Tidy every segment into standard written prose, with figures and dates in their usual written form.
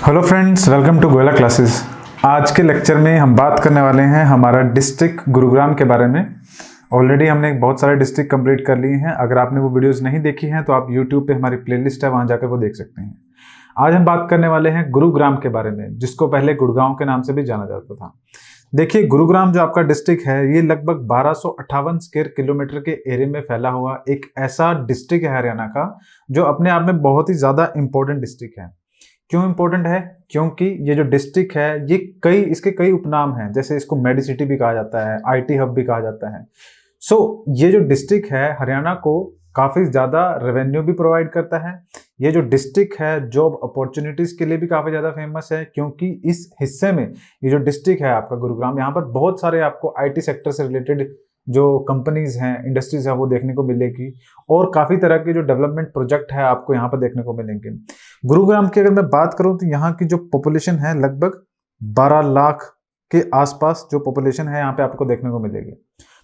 Hello friends, welcome to Goyla classes. आज के lecture में हम बात करने वाले हैं हमारा डिस्ट्रिक्ट गुरुग्राम के बारे में। ऑलरेडी हमने बहुत सारे डिस्ट्रिक्ट कंप्लीट कर लिए हैं। अगर आपने वो वीडियोस नहीं देखी हैं तो आप यूट्यूब पे हमारी प्लेलिस्ट है, वहां जाकर वो देख सकते हैं। आज हम बात करने वाले हैं गुरुग्राम के बारे में, जिसको पहले गुड़गांव के नाम से भी जाना जाता था। देखिए, गुरुग्राम जो आपका डिस्ट्रिक्ट है, ये लगभग 1258 स्क्वायर किलोमीटर के एरिया में फैला हुआ एक ऐसा डिस्ट्रिक्ट है हरियाणा का, जो अपने आप में बहुत ही ज्यादा इंपॉर्टेंट डिस्ट्रिक्ट है। क्यों इंपॉर्टेंट है? क्योंकि ये जो डिस्ट्रिक्ट है, ये इसके कई उपनाम हैं। जैसे इसको मेडी सिटी भी कहा जाता है, आईटी हब भी कहा जाता है। ये जो डिस्ट्रिक्ट है हरियाणा को काफी ज्यादा रेवेन्यू भी प्रोवाइड करता है। ये जो डिस्ट्रिक्ट है जॉब अपॉर्चुनिटीज के लिए भी काफी ज्यादा फेमस है, क्योंकि इस हिस्से में ये जो डिस्ट्रिक्ट है आपका गुरुग्राम, यहाँ पर बहुत सारे आपको आईटी सेक्टर से रिलेटेड जो कंपनीज हैं, इंडस्ट्रीज है, वो देखने को मिलेगी। और काफी तरह के जो डेवलपमेंट प्रोजेक्ट है आपको यहाँ पर देखने को मिलेंगे। गुरुग्राम की अगर मैं बात करूं तो यहाँ की जो पॉपुलेशन है लगभग 12 लाख के आसपास जो पॉपुलेशन है यहाँ पे आपको देखने को मिलेगी।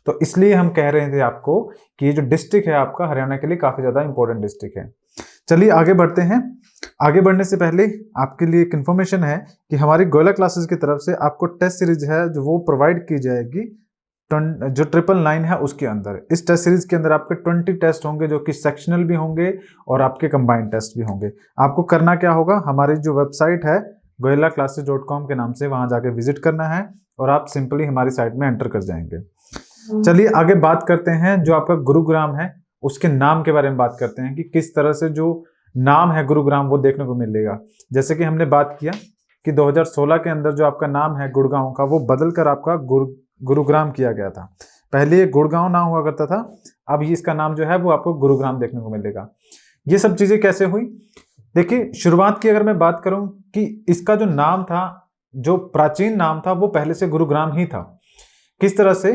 तो इसलिए हम कह रहे थे आपको कि ये जो डिस्ट्रिक्ट है आपका हरियाणा के लिए काफी ज्यादा इंपॉर्टेंट डिस्ट्रिक्ट है। चलिए आगे बढ़ते हैं। आगे बढ़ने से पहले आपके लिए एक इन्फॉर्मेशन है कि हमारी गोयला क्लासेस की तरफ से आपको टेस्ट सीरीज है जो वो प्रोवाइड की जाएगी जो 999 है उसके अंदर। इस टेस्ट सीरीज के अंदर आपके 20 टेस्ट होंगे, जो कि सेक्शनल भी होंगे और आपके कंबाइंड टेस्ट भी होंगे। आपको करना क्या होगा, हमारी जो वेबसाइट है goyalaclasses.com के नाम से, वहां जाके विजिट करना है और आप सिंपली हमारी साइट में एंटर कर जाएंगे। चलिए आगे बात करते हैं। जो आपका गुरुग्राम है उसके नाम के बारे में बात करते हैं कि किस तरह से जो नाम है गुरुग्राम वो देखने को मिलेगा। जैसे कि हमने बात किया कि 2016 के अंदर जो आपका नाम है गुड़गांव का, वो बदल कर आपका गुरुग्राम किया गया था। पहले ये गुड़गांव नाम हुआ करता था, अब ये इसका नाम जो है वो आपको गुरुग्राम देखने को मिलेगा। ये सब चीजें कैसे हुई? देखिए, शुरुआत की अगर मैं बात करूं कि इसका जो नाम था, जो प्राचीन नाम था, वो पहले से गुरुग्राम ही था। किस तरह से?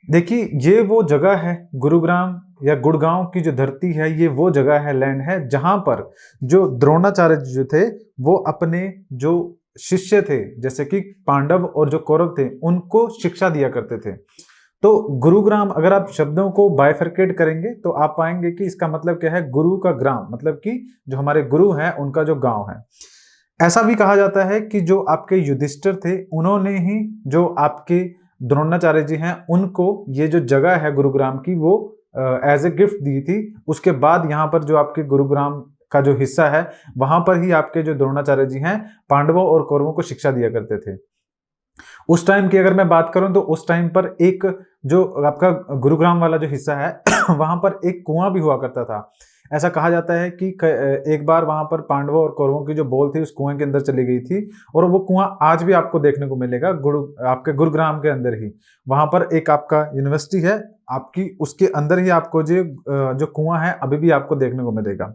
देखिए, ये वो जगह है, गुरुग्राम या गुड़गांव की जो धरती है, ये वो जगह है, लैंड है, जहां पर जो द्रोणाचार्य जो थे वो अपने जो शिष्य थे, जैसे कि पांडव और जो कौरव थे, उनको शिक्षा दिया करते थे। तो गुरुग्राम अगर आप शब्दों को बाइफरकेट करेंगे तो आप पाएंगे कि इसका मतलब क्या है, गुरु का ग्राम, मतलब कि जो हमारे गुरु हैं उनका जो गांव है। ऐसा भी कहा जाता है कि जो आपके युधिष्ठिर थे, उन्होंने ही जो आपके द्रोणाचार्य जी हैं उनको ये जो जगह है गुरुग्राम की, वो एज ए गिफ्ट दी थी। उसके बाद यहाँ पर जो आपके गुरुग्राम का जो हिस्सा है, वहां पर ही आपके जो द्रोणाचार्य जी हैं पांडवों और कौरवों को शिक्षा दिया करते थे। उस टाइम की अगर मैं बात करूं तो उस टाइम पर एक जो आपका गुरुग्राम वाला जो हिस्सा है वहां पर एक कुआं भी हुआ करता था। ऐसा कहा जाता है कि एक बार वहां पर पांडवों और कौरवों की जो बॉल थी उस कुएं के अंदर चली गई थी, और वो कुआं आज भी आपको देखने को मिलेगा आपके गुरुग्राम के अंदर ही। वहां पर एक आपका यूनिवर्सिटी है आपकी, उसके अंदर ही आपको जो कुआं है अभी भी आपको देखने को मिलेगा।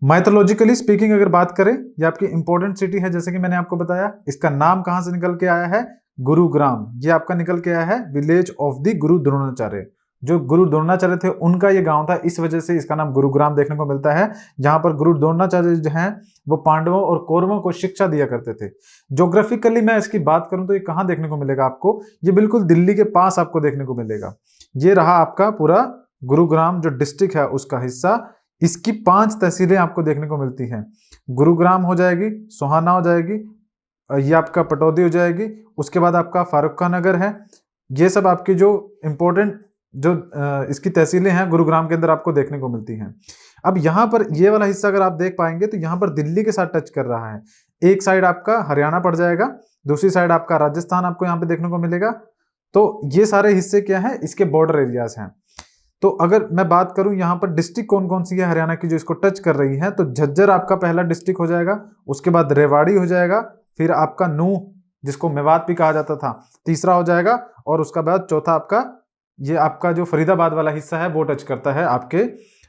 माइथोलॉजिकली स्पीकिंग अगर बात करें, ये आपकी इंपॉर्टेंट सिटी है। जैसे कि मैंने आपको बताया, इसका नाम कहां से निकल के आया है, गुरुग्राम। ये आपका निकल के आया है विलेज ऑफ द गुरु द्रोणाचार्य। जो गुरु द्रोणाचार्य थे उनका ये गांव था, इस वजह से इसका नाम गुरुग्राम देखने को मिलता है। जहां पर गुरु द्रोणाचार्य जो हैं वो पांडवों और कौरवों को शिक्षा दिया करते थे। ज्योग्राफिकली मैं इसकी बात करूं तो ये कहां देखने को मिलेगा आपको, ये बिल्कुल दिल्ली के पास आपको देखने को मिलेगा। ये रहा आपका पूरा गुरुग्राम जो डिस्ट्रिक्ट है उसका हिस्सा। इसकी 5 तहसीलें आपको देखने को मिलती हैं। गुरुग्राम हो जाएगी, सोहाना हो जाएगी, ये आपका पटौदी हो जाएगी, उसके बाद आपका फारुक्का नगर है। ये सब आपकी जो इंपॉर्टेंट जो इसकी तहसीलें हैं गुरुग्राम के अंदर आपको देखने को मिलती हैं। अब यहाँ पर ये वाला हिस्सा अगर आप देख पाएंगे तो यहाँ पर दिल्ली के साथ टच कर रहा है। एक साइड आपका हरियाणा पड़ जाएगा, दूसरी साइड आपका राजस्थान आपको यहाँ पे देखने को मिलेगा। तो ये सारे हिस्से क्या है, इसके बॉर्डर एरियाज हैं। तो अगर मैं बात करूं यहाँ पर डिस्ट्रिक्ट कौन कौन सी है हरियाणा की जो इसको टच कर रही है, तो झज्जर आपका पहला डिस्ट्रिक्ट हो जाएगा, उसके बाद रेवाड़ी हो जाएगा, फिर आपका नूह जिसको मेवात भी कहा जाता था तीसरा हो जाएगा, और उसका बाद चौथा आपका ये आपका जो फरीदाबाद वाला हिस्सा है वो टच करता है आपके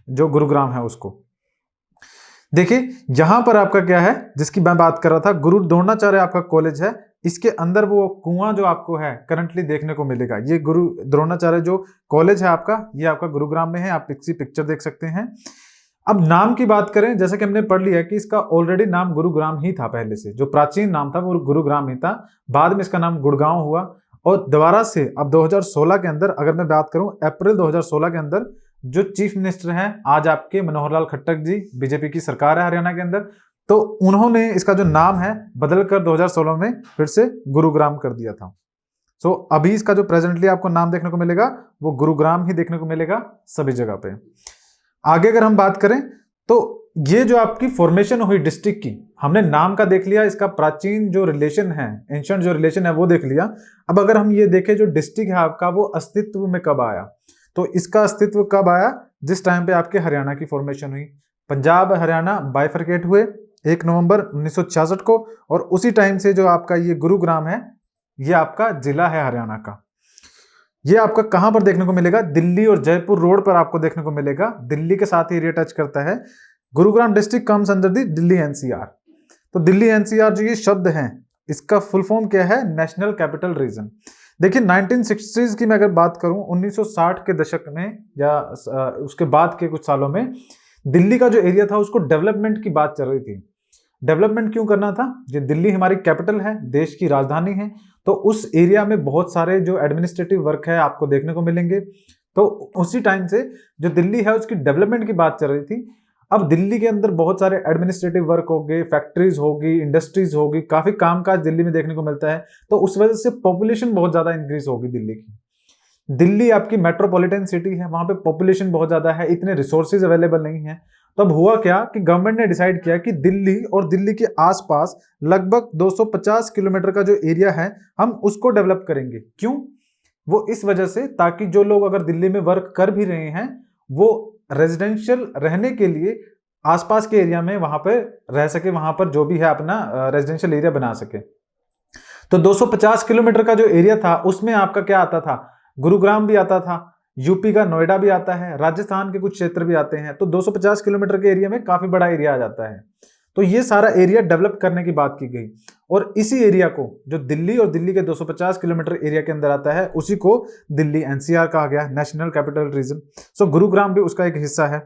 जो गुरुग्राम है उसको। देखिए यहां पर आपका क्या है, जिसकी मैं बात कर रहा था, गुरु द्रोणाचार्य आपका कॉलेज है। इसके अंदर वो कुआं जो आपको है करंटली देखने को मिलेगा, ये गुरु द्रोणाचार्य जो कॉलेज है आपका, ये आपका गुरुग्राम में है। आप इसकी पिक्चर देख सकते हैं। अब नाम की बात करें, जैसे कि हमने पढ़ लिया कि इसका ऑलरेडी नाम गुरुग्राम ही था, पहले से जो प्राचीन नाम था वो गुरुग्राम ही था। बाद में इसका नाम गुड़गांव हुआ, और दोबारा से अब 2016 के अंदर अगर मैं बात करूं, अप्रैल 2016 के अंदर जो चीफ मिनिस्टर हैं आज आपके मनोहर लाल खट्टर जी, बीजेपी की सरकार है हरियाणा के अंदर, तो उन्होंने इसका जो नाम है बदलकर 2016 में फिर से गुरुग्राम कर दिया था। सो अभी इसका जो प्रेजेंटली आपको नाम देखने को मिलेगा वो गुरुग्राम ही देखने को मिलेगा सभी जगह पे। आगे अगर हम बात करें तो ये जो आपकी फॉर्मेशन हुई डिस्ट्रिक्ट की, हमने नाम का देख लिया, इसका प्राचीन जो रिलेशन है, एंशिएंट जो रिलेशन है वो देख लिया। अब अगर हम ये देखें जो डिस्ट्रिक्ट है आपका वो अस्तित्व में कब आया, तो इसका अस्तित्व कब आया, जिस टाइम पे आपके हरियाणा की फॉर्मेशन हुई। पंजाब हरियाणा बाइफरकेट हुए 1 नवंबर 1966 को, और उसी टाइम से जो आपका ये गुरुग्राम है ये आपका जिला है हरियाणा का। ये आपका कहां पर देखने को मिलेगा, दिल्ली और जयपुर रोड पर आपको देखने को मिलेगा, दिल्ली के साथ ही एरिया टच करता है। Gurugram district comes under the Delhi NCR. तो दिल्ली एनसीआर जो ये शब्द है इसका फुल फॉर्म क्या है, नेशनल कैपिटल रीजन। देखिए 1960s की मैं अगर बात करूं, 1960 के दशक में या उसके बाद के कुछ सालों में दिल्ली का जो एरिया था उसको डेवलपमेंट की बात चल रही थी। डेवलपमेंट क्यों करना था, ये दिल्ली हमारी कैपिटल है, देश की राजधानी है, तो उस एरिया में बहुत सारे जो एडमिनिस्ट्रेटिव वर्क है आपको देखने को मिलेंगे। तो उसी टाइम से जो दिल्ली है उसकी डेवलपमेंट की बात चल रही थी। अब दिल्ली के अंदर बहुत सारे एडमिनिस्ट्रेटिव वर्क हो गए, फैक्ट्रीज होगी, इंडस्ट्रीज होगी, काफी कामकाज दिल्ली में देखने को मिलता है। तो उस वजह से पॉपुलेशन बहुत ज्यादा इंक्रीज होगी दिल्ली की। दिल्ली आपकी मेट्रोपॉलिटन सिटी है, वहां पे पॉपुलेशन बहुत ज्यादा है, इतने रिसोर्सेज अवेलेबल नहीं है। तो अब हुआ क्या कि गवर्नमेंट ने डिसाइड किया कि दिल्ली और दिल्ली के आसपास लगभग 250 किलोमीटर का जो एरिया है हम उसको डेवलप करेंगे। क्यों, वो इस वजह से ताकि जो लोग अगर दिल्ली में वर्क कर भी रहे हैं वो रेजिडेंशियल रहने के लिए आसपास के एरिया में वहां पर रह सके, वहां पर जो भी है अपना रेजिडेंशियल एरिया बना सके। तो 250 किलोमीटर का जो एरिया था उसमें आपका क्या आता था, गुरुग्राम भी आता था, यूपी का नोएडा भी आता है, राजस्थान के कुछ क्षेत्र भी आते हैं। तो 250 किलोमीटर के एरिया में काफी बड़ा एरिया आ जाता है। तो ये सारा एरिया डेवलप करने की बात की गई, और इसी एरिया को जो दिल्ली और दिल्ली के 250 किलोमीटर एरिया के अंदर आता है उसी को दिल्ली एनसीआर कहा गया, नेशनल कैपिटल रीजन। सो गुरुग्राम भी उसका एक हिस्सा है।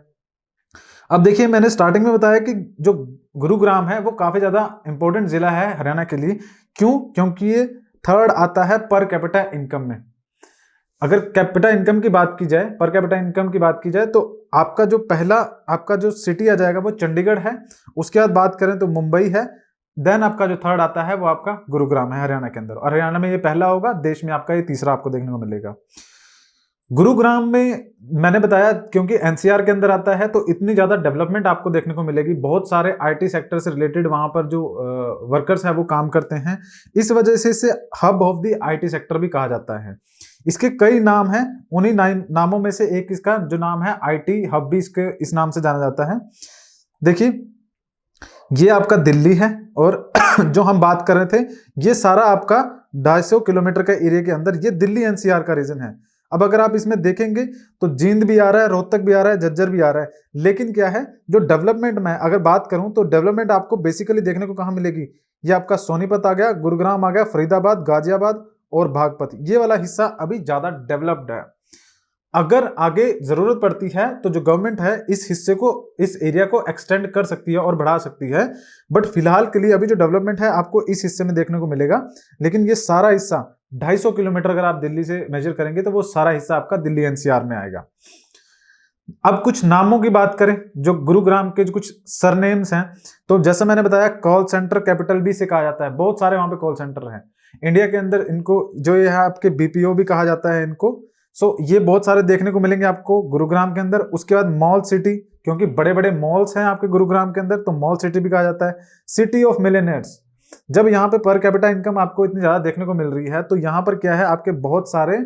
अब देखिए मैंने स्टार्टिंग में बताया कि जो गुरुग्राम है वो काफी ज्यादा इंपॉर्टेंट जिला है हरियाणा के लिए। क्यों, क्योंकि ये थर्ड आता है पर कैपिटा इनकम में। अगर कैपिटा इनकम की बात की जाए, पर कैपिटा इनकम की बात की जाए, तो आपका जो पहला आपका जो सिटी आ जाएगा वो चंडीगढ़ है, उसके बाद बात करें तो मुंबई है, देन आपका जो थर्ड आता है वो आपका गुरुग्राम है हरियाणा के अंदर। और हरियाणा में ये पहला होगा, देश में आपका ये तीसरा आपको देखने को मिलेगा। गुरुग्राम में मैंने बताया क्योंकि एनसीआर के अंदर आता है तो इतनी ज्यादा डेवलपमेंट आपको देखने को मिलेगी, बहुत सारे आईटी सेक्टर से रिलेटेड वहां पर जो वर्कर्स है वो काम करते हैं, इस वजह से इसे hub of the IT sector भी कहा जाता है। इसके कई नाम हैं, उन्हीं नामों में से एक इसका जो नाम है आईटी हब भी इसके इस नाम से जाना जाता है। देखिए ये आपका दिल्ली है, और जो हम बात कर रहे थे ये सारा आपका 250 किलोमीटर का एरिया के अंदर ये दिल्ली एनसीआर का रीजन है। अब अगर आप इसमें देखेंगे तो जींद भी आ रहा है, रोहतक भी आ रहा है, झज्जर भी आ रहा है, लेकिन क्या है जो डेवलपमेंट में अगर बात करूं तो डेवलपमेंट आपको बेसिकली देखने को कहां मिलेगी, ये आपका सोनीपत आ गया, गुरुग्राम आ गया, फरीदाबाद, गाजियाबाद और बागपत, ये वाला हिस्सा अभी ज्यादा डेवलप्ड है। अगर आगे जरूरत पड़ती है तो जो गवर्नमेंट है इस हिस्से को, इस एरिया को एक्सटेंड कर सकती है और बढ़ा सकती है, बट फिलहाल के लिए अभी जो डेवलपमेंट है आपको इस हिस्से में देखने को मिलेगा। लेकिन ये सारा हिस्सा 250 किलोमीटर अगर आप दिल्ली से मेजर करेंगे तो वो सारा हिस्सा आपका दिल्ली एनसीआर में आएगा। अब कुछ नामों की बात करें, जो गुरुग्राम के जो कुछ सरनेम्स हैं, तो जैसा मैंने बताया कॉल सेंटर कैपिटल भी से कहा जाता है, बहुत सारे वहां पे कॉल सेंटर हैं इंडिया के अंदर। इनको जो ये है आपके बीपीओ भी कहा जाता है इनको। सो ये बहुत सारे देखने को मिलेंगे आपको गुरुग्राम के अंदर। उसके बाद मॉल सिटी, क्योंकि बड़े बड़े मॉल्स हैं आपके गुरुग्राम के अंदर, तो मॉल सिटी भी कहा जाता है। सिटी ऑफ मिलियनेयर्स, जब यहाँ पे पर कैपिटा इनकम आपको इतनी ज्यादा देखने को मिल रही है तो यहाँ पर क्या है आपके बहुत सारे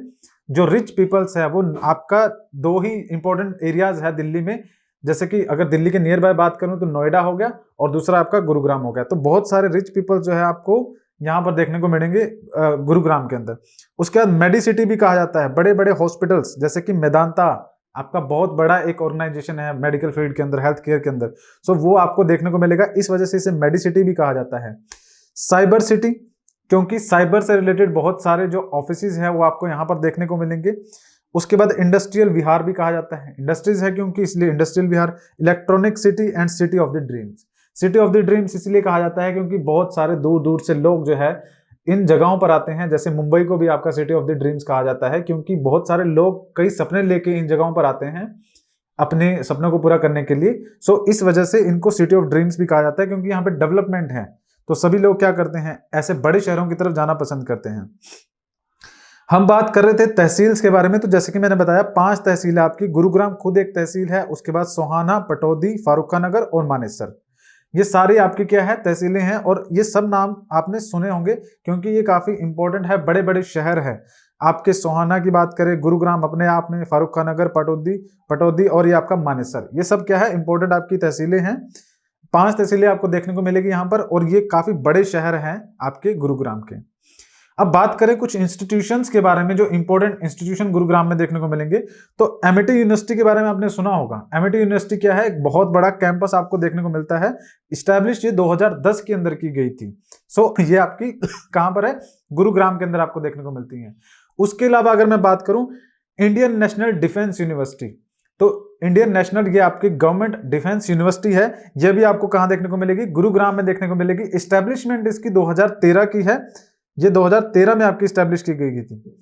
जो रिच पीपल्स है वो आपका दो ही इंपॉर्टेंट एरियाज है दिल्ली में, जैसे कि अगर दिल्ली के नियर बाय बात करूं तो नोएडा हो गया और दूसरा आपका गुरुग्राम हो गया। तो बहुत सारे रिच पीपल जो है आपको यहाँ पर देखने को मिलेंगे गुरुग्राम के अंदर। उसके बाद मेडी सिटी भी कहा जाता है, बड़े बड़े हॉस्पिटल्स जैसे कि मेदांता आपका बहुत बड़ा एक ऑर्गेनाइजेशन है मेडिकल फील्ड के अंदर, हेल्थ केयर के अंदर, सो वो आपको देखने को मिलेगा, इस वजह से इसे मेडी सिटी भी कहा जाता है। साइबर सिटी, क्योंकि साइबर से रिलेटेड बहुत सारे जो ऑफिसेज हैं वो आपको यहाँ पर देखने को मिलेंगे। उसके बाद इंडस्ट्रियल विहार भी कहा जाता है, इंडस्ट्रीज है क्योंकि इसलिए industrial Vihar. Electronic city and city of the dreams, city of the dreams इसलिए कहा जाता है क्योंकि बहुत सारे दूर दूर से लोग जो है इन जगहों पर आते हैं। जैसे मुंबई को भी आपका सिटी ऑफ द ड्रीम्स कहा जाता है क्योंकि बहुत सारे लोग कई सपने लेके इन जगहों पर आते हैं अपने सपनों को पूरा करने के लिए। सो इस वजह से इनको सिटी ऑफ ड्रीम्स भी कहा जाता है, क्योंकि यहाँ पे डेवलपमेंट है, तो सभी लोग क्या करते हैं, ऐसे बड़े शहरों की तरफ जाना पसंद करते हैं। हम बात कर रहे थे तहसील्स के बारे में, तो जैसे कि मैंने बताया 5 तहसील है आपकी। गुरुग्राम खुद एक तहसील है, उसके बाद सोहाना, पटौदी, फारुक्का नगर और मानेसर, ये सारी आपकी क्या है, तहसीलें हैं। और ये सब नाम आपने सुने होंगे क्योंकि ये काफी इंपॉर्टेंट है, बड़े बड़े शहर है आपके। सोहाना की बात करें, गुरुग्राम अपने आप में, फारुक्का नगर, पटौदी और ये आपका मानेसर, ये सब क्या है, इंपॉर्टेंट आपकी तहसीलें हैं। 5 तहसीलें आपको देखने को मिलेगी यहाँ पर, और ये काफी बड़े शहर हैं आपके गुरुग्राम के। अब बात करें कुछ इंस्टीट्यूशंस के बारे में, जो इंपॉर्टेंट इंस्टीट्यूशन गुरुग्राम में देखने को मिलेंगे, तो एमिटी यूनिवर्सिटी के बारे में आपने सुना होगा। एमिटी यूनिवर्सिटी क्या है, एक बहुत बड़ा कैंपस आपको देखने को मिलता है। इस्टेब्लिश ये 2010 के अंदर की गई थी। सो ये आपकी कहां पर है, गुरुग्राम के अंदर आपको देखने को मिलती है। उसके अलावा अगर मैं बात करूं इंडियन नेशनल डिफेंस यूनिवर्सिटी, तो इंडियन नेशनल ये आपकी गवर्नमेंट डिफेंस यूनिवर्सिटी है। यह भी आपको कहां देखने को मिलेगी, गुरुग्राम में देखने को मिलेगी। इस्टेब्लिशमेंट इसकी 2013 की है, ये 2013 में आपकी स्टैब्लिश की गई थी।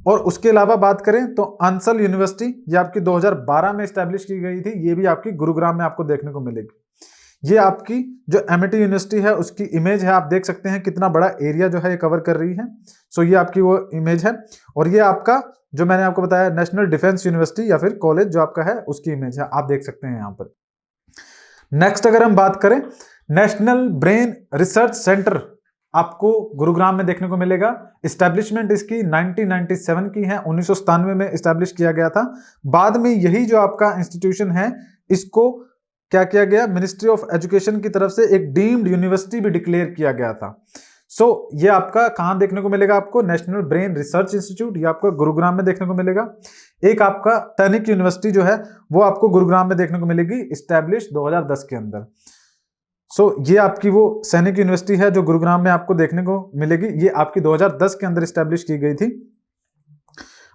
और उसके अलावा बात करें तो अंसल यूनिवर्सिटी, ये आपकी 2012 में स्टैब्लिश की गई थी, ये भी आपकी गुरुग्राम में आपको देखने को मिलेगी। ये आपकी जो एमिटी यूनिवर्सिटी है उसकी इमेज है, आप देख सकते हैं कितना बड़ा एरिया जो है ये कवर कर रही है। सो ये आपकी वो इमेज है, और ये आपका जो मैंने आपको बताया नेशनल डिफेंस यूनिवर्सिटी या फिर कॉलेज जो आपका है उसकी इमेज है, आप देख सकते हैं यहाँ पर। नेक्स्ट अगर हम बात करें, नेशनल ब्रेन रिसर्च सेंटर आपको गुरुग्राम में देखने को मिलेगा। इस्टेब्लिशमेंट इसकी 1997 की है, 1997 में इस्टेब्लिश किया गया था। बाद में यही जो आपका इंस्टीट्यूशन है इसको क्या किया गया, मिनिस्ट्री ऑफ एजुकेशन की तरफ से एक डीम्ड यूनिवर्सिटी भी डिक्लेयर किया गया था। सो ये आपका कहां देखने को मिलेगा, आपको नेशनल ब्रेन रिसर्च इंस्टीट्यूट, ये आपको गुरुग्राम में देखने को मिलेगा। एक आपका सैनिक यूनिवर्सिटी जो है वो आपको गुरुग्राम में देखने को मिलेगी, इस्टेब्लिश 2010 के अंदर। सो ये आपकी वो सैनिक यूनिवर्सिटी है जो गुरुग्राम में आपको देखने को मिलेगी, ये आपकी 2010 के अंदर स्टैब्लिश की गई थी।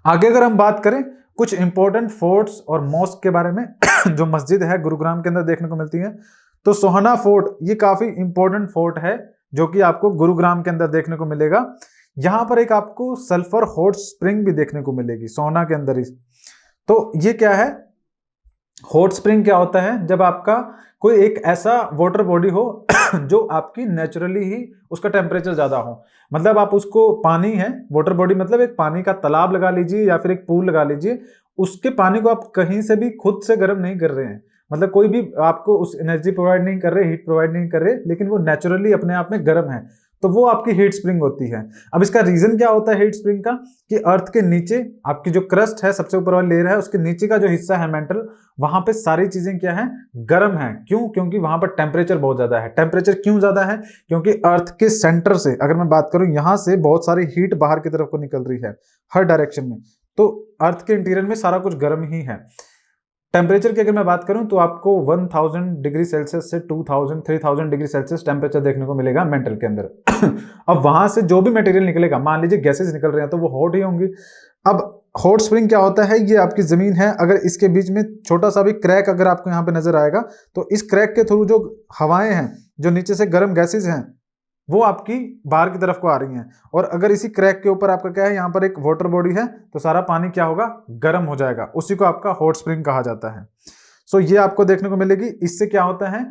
आगे अगर हम बात करें कुछ इंपॉर्टेंट फोर्ट्स और मॉस्क के बारे में जो मस्जिद है गुरुग्राम के अंदर देखने को मिलती है, तो सोहाना फोर्ट ये काफी इंपॉर्टेंट फोर्ट है जो कि आपको गुरुग्राम के अंदर देखने को मिलेगा। यहां पर एक आपको सल्फर हॉट स्प्रिंग भी देखने को मिलेगी सोहाना के अंदर ही। तो ये क्या है, हॉट स्प्रिंग क्या होता है, जब आपका कोई एक ऐसा वाटर बॉडी हो जो आपकी नेचुरली ही उसका टेम्परेचर ज्यादा हो, मतलब आप उसको पानी है, वाटर बॉडी मतलब एक पानी का तालाब लगा लीजिए या फिर एक पूल लगा लीजिए, उसके पानी को आप कहीं से भी खुद से गर्म नहीं कर रहे हैं, मतलब कोई भी आपको उस एनर्जी प्रोवाइड नहीं कर रहे, हीट प्रोवाइड नहीं कर रहे, लेकिन वो नेचुरली अपने आप में गर्म है, तो वो आपकी हीट स्प्रिंग होती है। अब इसका रीजन क्या होता है हीट स्प्रिंग का, कि अर्थ के नीचे आपकी जो क्रस्ट है, सबसे ऊपर वाली लेयर है, उसके नीचे का जो हिस्सा है मेंटल, वहां पे सारी चीजें क्या है, गर्म है। क्यों, क्योंकि वहां पर टेम्परेचर बहुत ज्यादा है। टेम्परेचर क्यों ज्यादा है, क्योंकि अर्थ के सेंटर से अगर मैं बात करूं, यहां से बहुत सारी हीट बाहर की तरफ को निकल रही है हर डायरेक्शन में, तो अर्थ के इंटीरियर में सारा कुछ गर्म ही है। टेम्परेचर की अगर मैं बात करूं तो आपको 1000 डिग्री सेल्सियस से 2000 3000 डिग्री सेल्सियस टेम्परेचर देखने को मिलेगा मेंटल के अंदर। अब वहां से जो भी मटेरियल निकलेगा, मान लीजिए गैसेस निकल रहे हैं, तो वो हॉट ही होंगी। अब हॉट स्प्रिंग क्या होता है, ये आपकी जमीन है, अगर इसके बीच में छोटा सा भी क्रैक अगर आपको यहाँ पे नजर आएगा, तो इस क्रैक के थ्रू जो हवाएं हैं, जो नीचे से गर्म गैसेज हैं, वो आपकी बाहर की तरफ को आ रही हैं। और अगर इसी क्रैक के ऊपर आपका क्या है, यहाँ पर एक वाटर बॉडी है, तो सारा पानी क्या होगा, गर्म हो जाएगा, उसी को आपका हॉट स्प्रिंग कहा जाता है। सो ये आपको देखने को मिलेगी। इससे क्या होता है,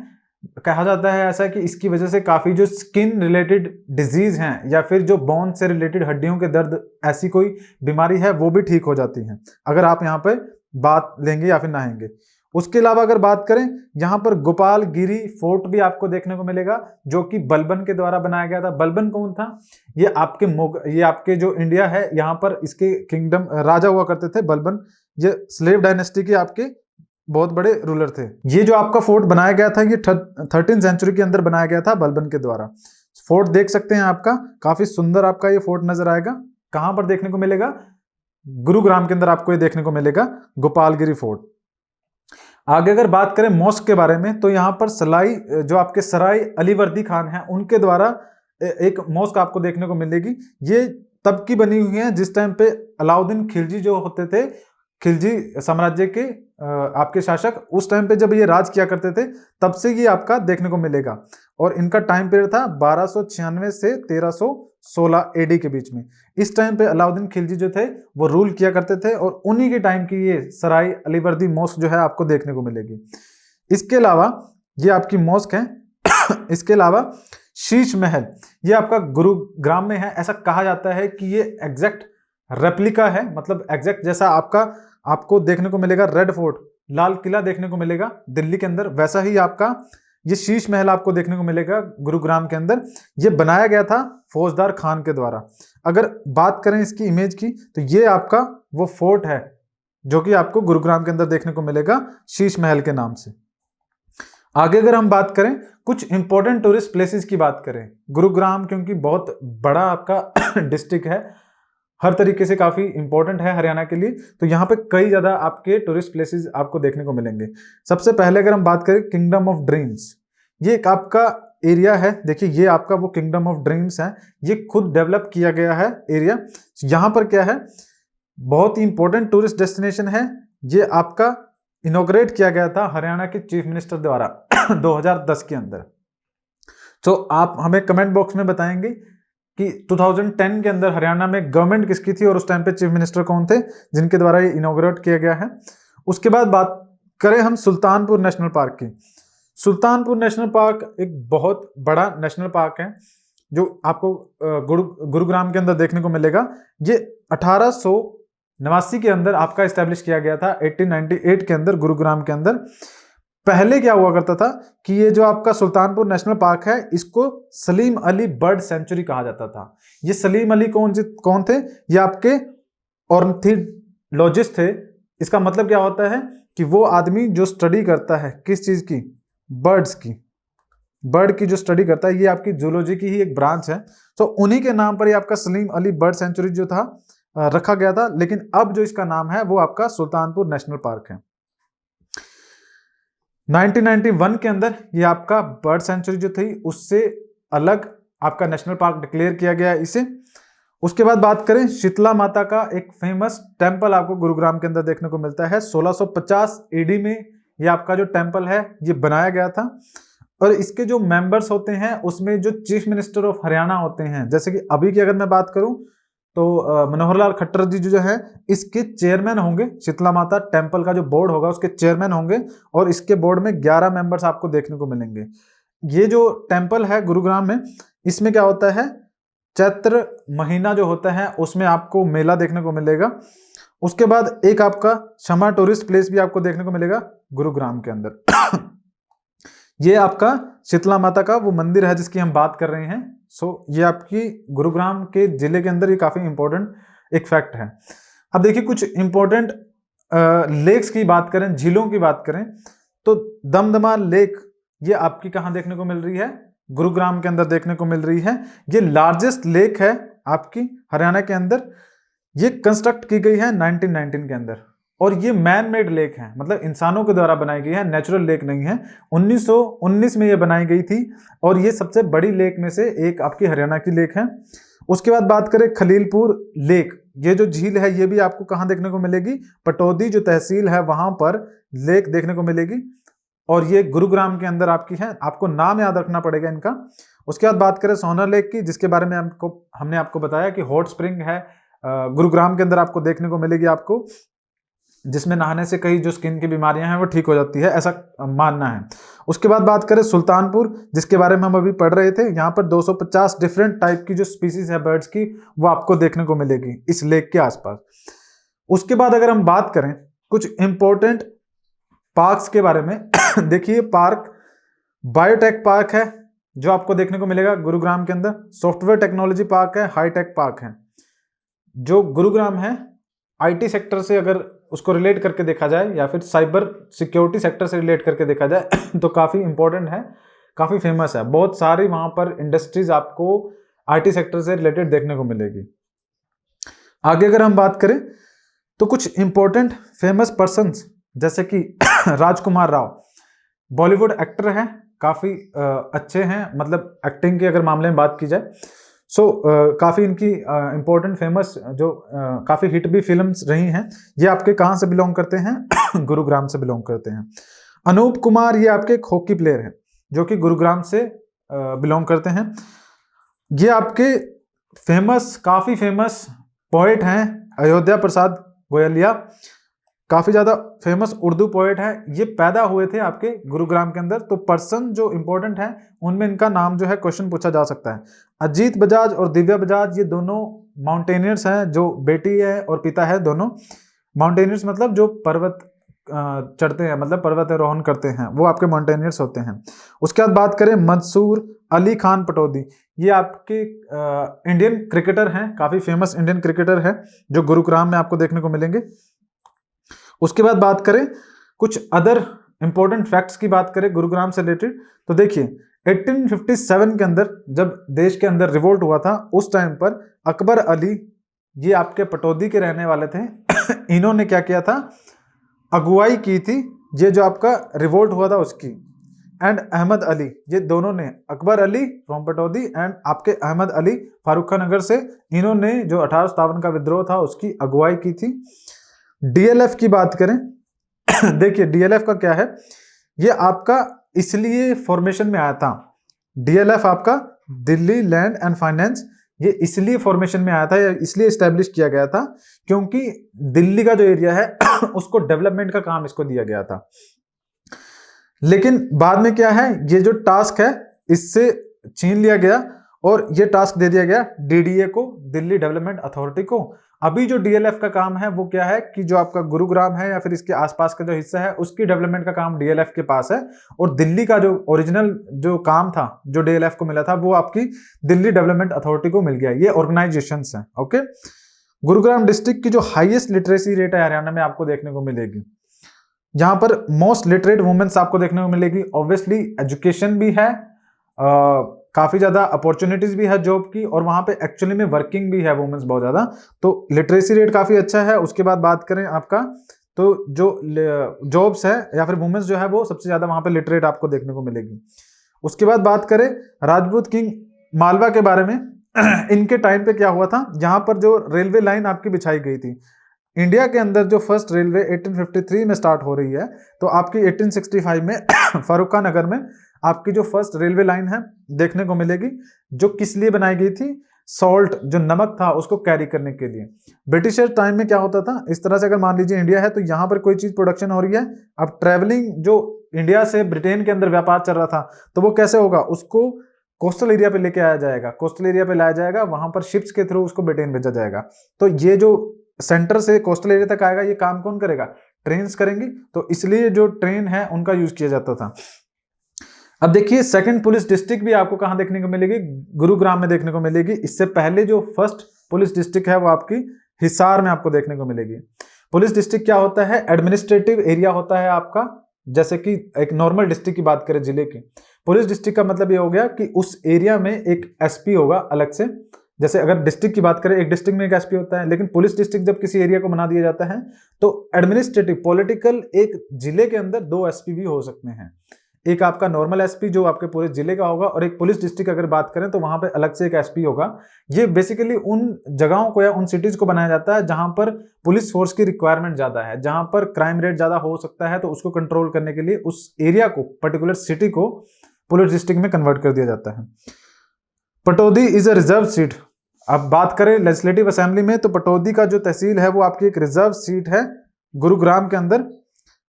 कहा जाता है ऐसा कि इसकी वजह से काफी जो स्किन रिलेटेड डिजीज हैं या फिर जो बोन से रिलेटेड हड्डियों के दर्द, ऐसी कोई बीमारी है, वो भी ठीक हो जाती है अगर आप यहाँ पे बात लेंगे या फिर नहाएंगे। उसके अलावा अगर बात करें, यहाँ पर गोपालगिरी फोर्ट भी आपको देखने को मिलेगा, जो कि बलबन के द्वारा बनाया गया था। बलबन कौन था, ये आपके जो इंडिया है, यहाँ पर इसके किंगडम राजा हुआ करते थे बलबन, ये स्लेव डायनेस्टी के आपके बहुत बड़े रूलर थे। ये जो आपका फोर्ट बनाया गया था, ये 13वीं सेंचुरी के अंदर बनाया गया था बलबन के द्वारा। फोर्ट देख सकते हैं आपका, काफी सुंदर आपका ये फोर्ट नजर आएगा। कहां पर देखने को मिलेगा, गुरुग्राम के अंदर आपको ये देखने को मिलेगा, गोपालगिरी फोर्ट। आगे अगर बात करें मॉस्क के बारे में, तो यहाँ पर जो आपके सराय अलीवर्दी खान हैं, उनके द्वारा एक मॉस्क आपको देखने को मिलेगी। ये तब की बनी हुई है जिस टाइम पे अलाउद्दीन खिलजी जो होते थे, खिलजी साम्राज्य के आपके शासक, उस टाइम पे जब ये राज किया करते थे, तब से ये आपका देखने को मिलेगा। और इनका टाइम पीरियड था 1296 से 16 एडी के बीच में। इस टाइम पे अलाउद्दीन खिलजी जो थे वो रूल किया करते थे और उन्हीं के टाइम की ये सराय अलीवर्दी मॉस्क जो है आपको देखने को मिलेगी। इसके अलावा ये आपकी मॉस्क है। इसके अलावा शीश महल ये आपका गुरुग्राम में है। ऐसा कहा जाता है कि ये एग्जैक्ट रेप्लिका है, मतलब एग्जैक्ट जैसा आपको देखने को मिलेगा रेड फोर्ट, लाल किला देखने को मिलेगा दिल्ली के अंदर, वैसा ही आपका ये शीश महल आपको देखने को मिलेगा गुरुग्राम के अंदर। ये बनाया गया था फौजदार खान के द्वारा। अगर बात करें इसकी इमेज की तो ये आपका वो फोर्ट है जो कि आपको गुरुग्राम के अंदर देखने को मिलेगा शीश महल के नाम से। आगे अगर हम बात करें कुछ इंपॉर्टेंट टूरिस्ट प्लेसेस की बात करें, गुरुग्राम क्योंकि बहुत बड़ा आपका डिस्ट्रिक्ट है, हर तरीके से काफी इंपॉर्टेंट है हरियाणा के लिए, तो यहाँ पे कई ज्यादा आपके टूरिस्ट प्लेसेस आपको देखने को मिलेंगे। सबसे पहले अगर हम बात करें किंगडम ऑफ ड्रीम्स, ये एक आपका एरिया है। देखिए ये आपका वो किंगडम ऑफ ड्रीम्स है, ये खुद डेवलप किया गया है एरिया। यहाँ पर क्या है, बहुत ही इंपॉर्टेंट टूरिस्ट डेस्टिनेशन है। ये आपका इनॉग्रेट किया गया था हरियाणा के चीफ मिनिस्टर द्वारा 2010 के अंदर। तो आप हमें कमेंट बॉक्स में बताएंगे कि 2010 के अंदर हरियाणा में गवर्नमेंट किसकी थी और उस टाइम पे चीफ मिनिस्टर कौन थे जिनके द्वारा ये इनॉग्रेट किया गया है। उसके बाद बात करें हम सुल्तानपुर नेशनल पार्क की। सुल्तानपुर नेशनल पार्क एक बहुत बड़ा नेशनल पार्क है जो आपको गुरुग्राम के अंदर देखने को मिलेगा। ये 1889 के अंदर आपका एस्टेब्लिश किया गया था, 1898 के अंदर गुरुग्राम के अंदर। पहले क्या हुआ करता था कि ये जो आपका सुल्तानपुर नेशनल पार्क है इसको सलीम अली बर्ड सेंचुरी कहा जाता था। ये सलीम अली कौन थे, ये आपके ऑर्निथोलॉजिस्ट थे। इसका मतलब क्या होता है कि वो आदमी जो स्टडी करता है किस चीज की, बर्ड की जो स्टडी करता है, ये आपकी जूलॉजी की ही एक ब्रांच है। तो उन्हीं के नाम पर ये आपका सलीम अली बर्ड सेंचुरी जो था रखा गया था, लेकिन अब जो इसका नाम है वो आपका सुल्तानपुर नेशनल पार्क है। 1991 के अंदर ये आपका बर्ड सेंचुरी जो थी उससे अलग आपका नेशनल पार्क डिक्लेयर किया गया इसे। उसके बाद बात करें शीतला माता का एक फेमस टेंपल आपको गुरुग्राम के अंदर देखने को मिलता है। 1650 एडी में ये आपका जो टेंपल है ये बनाया गया था और इसके जो मेंबर्स होते हैं उसमें जो चीफ मिनिस्टर ऑफ हरियाणा होते हैं, जैसे कि अभी की अगर मैं बात करूं तो मनोहर लाल खट्टर जी जो है इसके चेयरमैन होंगे। शीतला माता टेंपल का जो बोर्ड होगा उसके चेयरमैन होंगे और इसके बोर्ड में 11 मेंबर्स आपको देखने को मिलेंगे। ये जो टेंपल है गुरुग्राम में, इसमें क्या होता है, चैत्र महीना जो होता है उसमें आपको मेला देखने को मिलेगा। उसके बाद एक आपका शमा टूरिस्ट प्लेस भी आपको देखने को मिलेगा गुरुग्राम के अंदर। ये आपका शीतला माता का वो मंदिर है जिसकी हम बात कर रहे हैं। ये आपकी गुरुग्राम के जिले के अंदर ये काफी इंपॉर्टेंट एक फैक्ट है। अब देखिए कुछ इंपॉर्टेंट लेक्स की बात करें, झीलों की बात करें तो दमदमा लेक ये आपकी कहाँ देखने को मिल रही है, गुरुग्राम के अंदर देखने को मिल रही है। ये लार्जेस्ट लेक है आपकी हरियाणा के अंदर। ये कंस्ट्रक्ट की गई है 1919 के अंदर और ये मैन मेड लेक है, मतलब इंसानों के द्वारा बनाई गई है, नेचुरल लेक नहीं है। 1919 में ये बनाई गई थी और ये सबसे बड़ी लेक में से एक आपकी हरियाणा की लेक है। उसके बाद बात करें खलीलपुर लेक, ये जो झील है ये भी आपको कहाँ देखने को मिलेगी, पटौदी जो तहसील है वहां पर लेक देखने को मिलेगी और ये गुरुग्राम के अंदर आपकी है। आपको नाम याद रखना पड़ेगा इनका। उसके बाद बात करें सोना लेक की, जिसके बारे में हमने आपको बताया कि हॉट स्प्रिंग है गुरुग्राम के अंदर आपको देखने को मिलेगी आपको, जिसमें नहाने से कई जो स्किन की बीमारियां हैं वो ठीक हो जाती है, ऐसा मानना है। उसके बाद बात करें सुल्तानपुर, जिसके बारे में हम अभी पढ़ रहे थे, यहाँ पर 250 डिफरेंट टाइप की जो स्पीसीज है बर्ड्स की वो आपको देखने को मिलेगी इस लेक के आसपास। उसके बाद अगर हम बात करें कुछ इंपॉर्टेंट पार्क्स के बारे में देखिए पार्क बायोटेक पार्क है जो आपको देखने को मिलेगा गुरुग्राम के अंदर। सॉफ्टवेयर टेक्नोलॉजी पार्क है, हाईटेक पार्क है। जो गुरुग्राम है आईटी सेक्टर से अगर उसको रिलेट करके देखा जाए या फिर साइबर सिक्योरिटी सेक्टर से रिलेट करके देखा जाए तो काफ़ी इंपॉर्टेंट है, काफ़ी फेमस है। बहुत सारी वहाँ पर इंडस्ट्रीज आपको आईटी सेक्टर से रिलेटेड देखने को मिलेगी। आगे अगर हम बात करें तो कुछ इंपॉर्टेंट फेमस पर्सन्स जैसे कि राजकुमार राव बॉलीवुड एक्टर हैं, काफ़ी अच्छे हैं, मतलब एक्टिंग के अगर मामले में बात की जाए काफ़ी इनकी इंपॉर्टेंट फेमस जो काफ़ी हिट भी फिल्म्स रही हैं। ये आपके कहाँ से बिलोंग करते हैं गुरुग्राम से बिलोंग करते हैं। अनूप कुमार ये आपके एक हॉकी प्लेयर हैं जो कि गुरुग्राम से बिलोंग करते हैं। ये आपके काफी फेमस पोएट हैं अयोध्या प्रसाद गोयलिया, काफी ज्यादा फेमस उर्दू पोएट है। ये पैदा हुए थे आपके गुरुग्राम के अंदर। तो पर्सन जो इंपॉर्टेंट है उनमें इनका नाम जो है क्वेश्चन पूछा जा सकता है। अजीत बजाज और दिव्या बजाज ये दोनों माउंटेनियर्स हैं, जो बेटी है और पिता है दोनों। माउंटेनियर्स मतलब जो पर्वत चढ़ते हैं, मतलब पर्वत आरोहण करते हैं, वो आपके माउंटेनियर्स होते हैं। उसके बाद बात करें मंसूर अली खान पटौदी, ये आपके इंडियन क्रिकेटर हैं, काफी फेमस इंडियन क्रिकेटर है जो गुरुग्राम में आपको देखने को मिलेंगे। उसके बाद बात करें कुछ अदर इंपॉर्टेंट फैक्ट्स की बात करें गुरुग्राम से रिलेटेड, तो देखिए 1857 के अंदर जब देश के अंदर रिवोल्ट हुआ था, उस टाइम पर अकबर अली, ये आपके पटौदी के रहने वाले थे इन्होंने क्या किया था, अगुवाई की थी ये जो आपका रिवोल्ट हुआ था उसकी। एंड अहमद अली, ये दोनों ने, अकबर अली फ्रॉम पटौदी एंड आपके अहमद अली फारूक नगर से, इन्होंने जो 1857 का विद्रोह था उसकी अगुवाई की थी। डीएलएफ की बात करें देखिए डीएलएफ का क्या है, ये आपका इसलिए फॉर्मेशन में आया था। डीएलएफ आपका दिल्ली लैंड एंड फाइनेंस, ये इसलिए फॉर्मेशन में आया था या इसलिए स्टैब्लिश किया गया था क्योंकि दिल्ली का जो एरिया है उसको डेवलपमेंट का काम इसको दिया गया था। लेकिन बाद में क्या है, ये जो टास्क है इससे छीन लिया गया और ये टास्क दे दिया गया डीडीए को, दिल्ली डेवलपमेंट अथॉरिटी को। अभी जो डीएलएफ का काम है वो क्या है कि जो आपका गुरुग्राम है या फिर इसके आसपास का जो हिस्सा है उसकी डेवलपमेंट का काम डीएलएफ के पास है, और दिल्ली का जो ओरिजिनल जो काम था जो डीएलएफ को मिला था वो आपकी दिल्ली डेवलपमेंट अथॉरिटी को मिल गया। ये ऑर्गेनाइजेशंस हैं। ओके, गुरुग्राम डिस्ट्रिक्ट की जो हाईएस्ट लिटरेसी रेट है हरियाणा में आपको देखने को मिलेगी। यहाँ पर मोस्ट लिटरेट वुमेन्स आपको देखने को मिलेगी। ऑब्वियसली एजुकेशन भी है, काफी ज्यादा अपॉर्चुनिटीज भी है जॉब की, और वहां पे एक्चुअली में वर्किंग भी है वुमेन्स बहुत ज्यादा, तो लिटरेसी रेट काफी अच्छा है। उसके बाद बात करें आपका, तो जो जॉब्स है या फिर वुमेन्स जो है वो सबसे ज्यादा वहां पे लिटरेट आपको देखने को मिलेगी। उसके बाद बात करें राजपूत किंग मालवा के बारे में इनके टाइम पे क्या हुआ था, यहाँ पर जो रेलवे लाइन आपकी बिछाई गई थी। इंडिया के अंदर जो फर्स्ट रेलवे 1853 में स्टार्ट हो रही है, तो आपकी 1865 में फर्रुखा नगर में आपकी जो फर्स्ट रेलवे लाइन है देखने को मिलेगी, जो किस लिए बनाई गई थी, सॉल्ट जो नमक था उसको कैरी करने के लिए। ब्रिटिशर टाइम में क्या होता था, इस तरह से अगर मान लीजिए इंडिया है तो यहाँ पर कोई चीज प्रोडक्शन हो रही है, अब ट्रेवलिंग जो इंडिया से ब्रिटेन के अंदर व्यापार चल रहा था तो वो कैसे होगा, उसको कोस्टल एरिया पे लेके आया जाएगा, कोस्टल एरिया पे लाया जाएगा, वहां पर शिप्स के थ्रू उसको ब्रिटेन भेजा जाएगा। तो ये जो सेंटर से कोस्टल एरिया तक आएगा ये काम कौन करेगा, ट्रेन्स करेंगी, तो इसलिए जो ट्रेन है उनका यूज किया जाता था। अब देखिए सेकंड पुलिस डिस्ट्रिक्ट भी आपको कहां देखने को मिलेगी, गुरुग्राम में देखने को मिलेगी। इससे पहले जो फर्स्ट पुलिस डिस्ट्रिक्ट है वो आपकी हिसार में आपको देखने को मिलेगी। पुलिस डिस्ट्रिक्ट क्या होता है, एडमिनिस्ट्रेटिव एरिया होता है आपका, जैसे कि एक नॉर्मल डिस्ट्रिक्ट की बात करें जिले की। पुलिस डिस्ट्रिक्ट का मतलब ये हो गया कि उस एरिया में एक एसपी होगा अलग से। जैसे अगर डिस्ट्रिक्ट की बात करें, एक डिस्ट्रिक्ट में एक एसपी होता है, लेकिन पुलिस डिस्ट्रिक्ट जब किसी एरिया को बना दिया जाता है तो एडमिनिस्ट्रेटिव पॉलिटिकल एक जिले के अंदर 2 एसपी भी हो सकते हैं। एक आपका नॉर्मल एसपी जो आपके पूरे जिले का होगा, और एक पुलिस डिस्ट्रिक्ट अगर बात करें तो वहां पे अलग से एक एसपी होगा। ये बेसिकली उन जगहों को या उन सिटीज को बनाया जाता है जहां पर पुलिस फोर्स की रिक्वायरमेंट ज्यादा है, जहां पर क्राइम रेट ज्यादा हो सकता है, तो उसको कंट्रोल करने के लिए उस एरिया को, पर्टिकुलर सिटी को पुलिस डिस्ट्रिक्ट में कन्वर्ट कर दिया जाता है। Pataudi is a reserve seat. अब बात करें लेजिस्लेटिव असेंबली में, तो पटौदी का जो तहसील है वो आपकी एक रिजर्व सीट है गुरुग्राम के अंदर।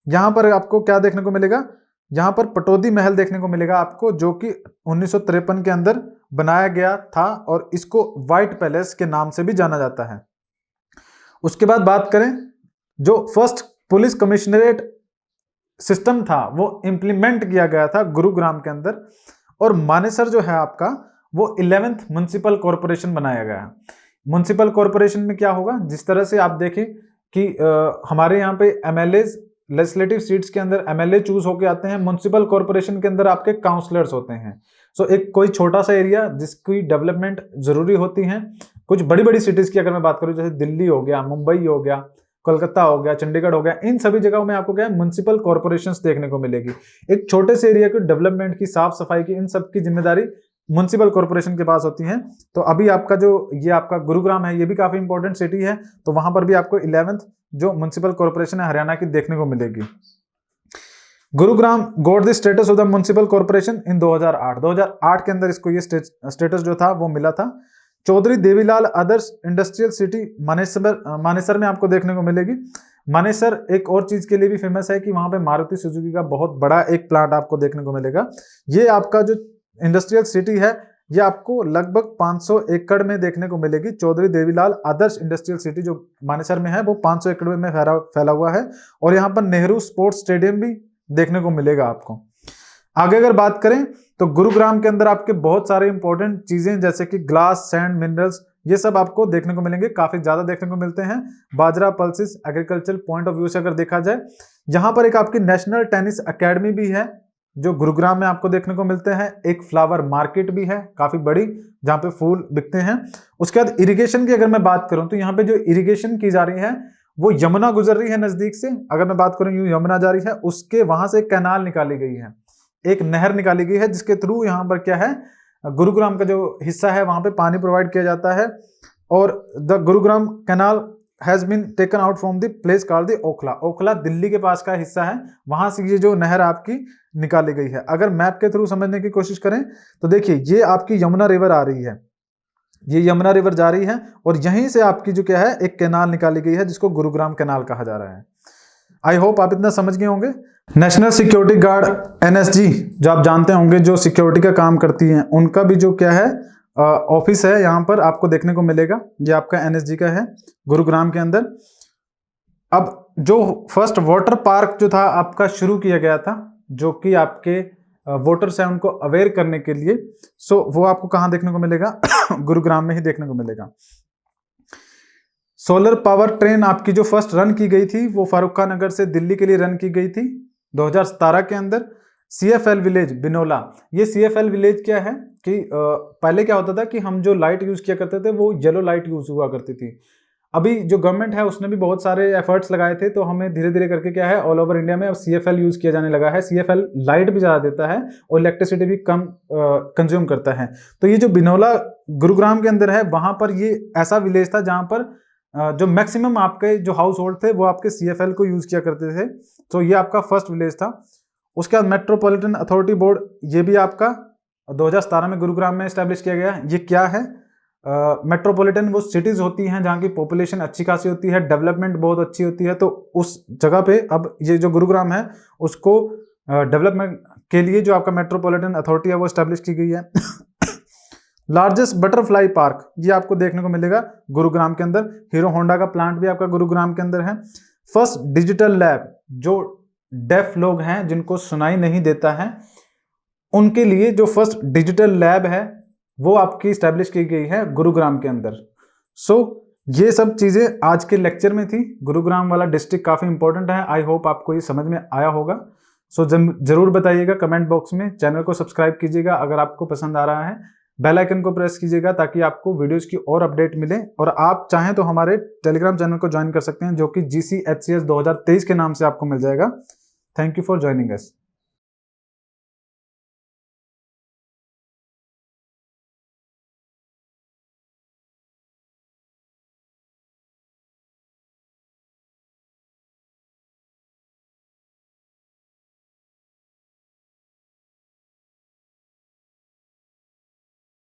यहां पर आपको क्या देखने को मिलेगा, यहां पर पटौदी महल देखने को मिलेगा आपको, जो कि 1953 के अंदर बनाया गया था, और इसको व्हाइट पैलेस के नाम से भी जाना जाता है। उसके बाद बात करें, जो फर्स्ट पुलिस कमिश्नरेट सिस्टम था वो इंप्लीमेंट किया गया था गुरुग्राम के अंदर, और मानेसर जो है आपका वो 11th म्युनिसिपल कॉर्पोरेशन बनाया गया है। म्युनिसिपल कॉर्पोरेशन में क्या होगा, जिस तरह से आप देखें कि हमारे यहाँ पे एमएलए लेजिस्लेटिव सीट्स के अंदर एमएलए चूज होके आते हैं, म्युनिसिपल कॉर्पोरेशन के अंदर आपके काउंसलर्स होते हैं। सो एक कोई छोटा सा एरिया जिसकी डेवलपमेंट जरूरी होती है, कुछ बड़ी बड़ी सिटीज की अगर मैं बात करूं, जैसे दिल्ली हो गया, मुंबई हो गया, कोलकाता हो गया, चंडीगढ़ हो गया, इन सभी जगहों में आपको क्या है, म्युनिसिपल कॉर्पोरेशंस देखने को मिलेगी। एक छोटे से एरिया की डेवलपमेंट की, साफ सफाई की, इन सब की जिम्मेदारी म्युनिसिपल कॉर्पोरेशन के पास होती है। तो अभी आपका जो ये आपका गुरुग्राम है, ये भी काफी इंपॉर्टेंट सिटी है, तो वहां पर भी आपको 11th जो म्युनिसिपल कॉर्पोरेशन है हरियाणा की देखने को मिलेगी। Gurugram got the status of the municipal corporation in 2008 के अंदर इसको ये स्टेटस जो था वो मिला था। चौधरी देवीलाल आदर्श इंडस्ट्रियल सिटी मानेसर में आपको देखने को मिलेगी। मानेसर एक और चीज के लिए भी फेमस है कि वहां पे मारुति सुजुकी का बहुत बड़ा एक प्लांट आपको देखने को मिलेगा। ये आपका जो इंडस्ट्रियल सिटी है ये आपको लगभग 500 एकड़ में देखने को मिलेगी। चौधरी देवीलाल आदर्श इंडस्ट्रियल सिटी जो मानेसर में है वो 500 एकड़ में फैला हुआ है और यहाँ पर नेहरू स्पोर्ट्स स्टेडियम भी देखने को मिलेगा आपको। आगे अगर बात करें तो गुरुग्राम के अंदर आपके बहुत सारे इंपॉर्टेंट चीजें जैसे कि ग्लास, सैंड, मिनरल्स, ये सब आपको देखने को मिलेंगे, काफी ज्यादा देखने को मिलते हैं। बाजरा, pulses, agriculture point of view से अगर देखा जाए, यहाँ पर एक आपकी नेशनल टेनिस एकेडमी भी है जो गुरुग्राम में आपको देखने को मिलते हैं। एक फ्लावर मार्केट भी है काफी बड़ी जहाँ पे फूल बिकते हैं। उसके बाद इरिगेशन की अगर मैं बात करूं तो यहाँ पे जो इरिगेशन की जा रही है वो यमुना गुजर रही है नजदीक से। अगर मैं बात करूं यूं यमुना जा रही है, उसके वहां से एक कैनाल निकाली गई है, एक नहर निकाली गई है जिसके थ्रू यहाँ पर क्या है गुरुग्राम का जो हिस्सा है वहां पे पानी प्रोवाइड किया जाता है। और the Gurugram canal has been taken out from the place called the Okhla. Okhla Delhi के पास का हिस्सा है, वहां से ये जो नहर आपकी निकाली गई है। अगर मैप के थ्रू समझने की कोशिश करें तो देखिए ये आपकी यमुना रिवर आ रही है, ये यमुना रिवर जा रही है और यहीं से आपकी जो क्या है एक कैनाल निकाली गई है जिसको गुरुग्राम कैनाल कहा जा रहा है। आई होप आप इतना समझ गए होंगे। नेशनल सिक्योरिटी गार्ड एनएसजी जो आप जानते होंगे जो सिक्योरिटी का काम करती हैं, उनका भी जो क्या है ऑफिस है यहाँ पर आपको देखने को मिलेगा। ये आपका एनएसजी का है गुरुग्राम के अंदर। अब जो फर्स्ट वाटर पार्क जो था आपका शुरू किया गया था जो कि आपके वोटर्स हैं उनको अवेयर करने के लिए, सो वो आपको कहाँ देखने को मिलेगा गुरुग्राम में ही देखने को मिलेगा। सोलर पावर ट्रेन आपकी जो फर्स्ट रन की गई थी वो फारुक्का नगर से दिल्ली के लिए रन की गई थी 2017 के अंदर। CFL विलेज बिनोला, ये CFL विलेज क्या है कि पहले क्या होता था कि हम जो लाइट यूज किया करते थे वो येलो लाइट यूज हुआ करती थी। अभी जो गवर्नमेंट है उसने भी बहुत सारे एफर्ट्स लगाए थे तो हमें धीरे धीरे करके क्या है ऑल ओवर इंडिया में अब CFL यूज किया जाने लगा है। CFL लाइट भी ज़्यादा देता है और इलेक्ट्रिसिटी भी कम कंज्यूम करता है। तो ये जो बिनोला गुरुग्राम के अंदर है वहाँ पर ये ऐसा विलेज था जहाँ पर जो मैक्सिमम आपके जो हाउस होल्ड थे वो आपके CFL को यूज किया करते थे। तो ये आपका फर्स्ट विलेज था। उसके बाद मेट्रोपॉलिटन अथॉरिटी बोर्ड, ये भी आपका 2017 में गुरुग्राम में एस्टैब्लिश किया गया। ये क्या है? मेट्रोपॉलिटन वो सिटीज होती हैं जहाँ की पॉपुलेशन अच्छी खासी होती है, डेवलपमेंट बहुत अच्छी होती है। तो उस जगह पे अब ये जो गुरुग्राम है उसको डेवलपमेंट के लिए जो आपका मेट्रोपॉलिटन अथॉरिटी है वो एस्टैब्लिश की गई है। लार्जेस्ट बटरफ्लाई पार्क ये आपको देखने को मिलेगा गुरुग्राम के अंदर। हीरो होंडा का प्लांट भी आपका गुरुग्राम के अंदर है। फर्स्ट डिजिटल लैब, जो डेफ लोग हैं जिनको सुनाई नहीं देता है उनके लिए जो फर्स्ट डिजिटल लैब है वो आपकी स्टैब्लिश की गई है गुरुग्राम के अंदर। सो ये सब चीजें आज के लेक्चर में थी। गुरुग्राम वाला डिस्ट्रिक्ट काफी इंपॉर्टेंट है। आई होप आपको ये समझ में आया होगा। सो जरूर बताइएगा कमेंट बॉक्स में। चैनल को सब्सक्राइब कीजिएगा अगर आपको पसंद आ रहा है। बेल आइकन को प्रेस कीजिएगा ताकि आपको वीडियोस की और अपडेट मिले। और आप चाहें तो हमारे टेलीग्राम चैनल को ज्वाइन कर सकते हैं जो कि GCHCS 2023 के नाम से आपको मिल जाएगा। Thank you for joining us.